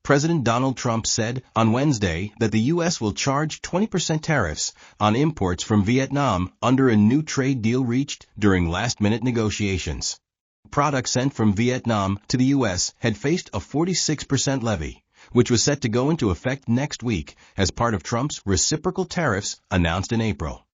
President Donald Trump said on Wednesday that the U.S. will charge 20% tariffs on imports from Vietnam under a new trade deal reached during last-minute negotiations. Products sent from Vietnam to the U.S. had faced a 46% levy, which was set to go into effect next week as part of Trump's reciprocal tariffs announced in April.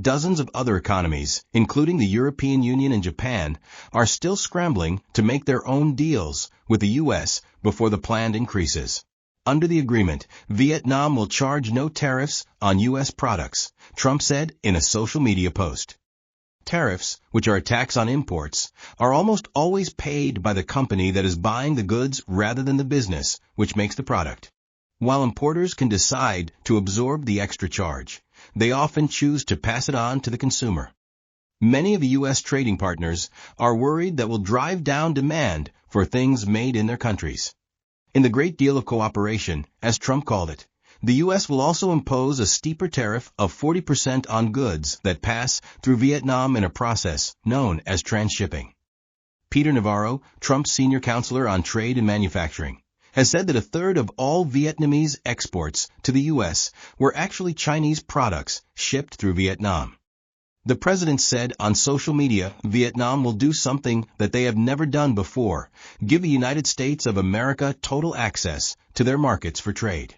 Dozens of other economies, including the European Union and Japan, are still scrambling to make their own deals with the U.S. before the planned increases. Under the agreement, Vietnam will charge no tariffs on U.S. products, Trump said in a social media post. Tariffs, which are a tax on imports, are almost always paid by the company that is buying the goods rather than the business which makes the product. While importers can decide to absorb the extra charge, they often choose to pass it on to the consumer. Many of the U.S. trading partners are worried that will drive down demand for things made in their countries. In the Great Deal of Cooperation, as Trump called it, the U.S. will also impose a steeper tariff of 40% on goods that pass through Vietnam in a process known as transshipping. Peter Navarro, Trump's senior counselor on trade and manufacturing, has said that a third of all Vietnamese exports to the U.S. were actually Chinese products shipped through Vietnam. The president said on social media Vietnam will do something that they have never done before, give the United States of America total access to their markets for trade.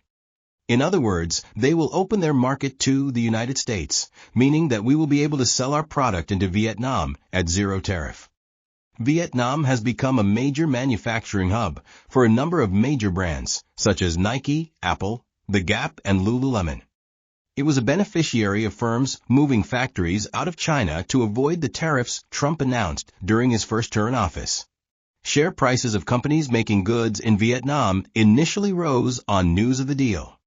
In other words, they will open their market to the United States, meaning that we will be able to sell our product into Vietnam at zero tariff. Vietnam has become a major manufacturing hub for a number of major brands, such as Nike, Apple, The Gap, and Lululemon. It was a beneficiary of firms moving factories out of China to avoid the tariffs Trump announced during his first term in office. Share prices of companies making goods in Vietnam initially rose on news of the deal.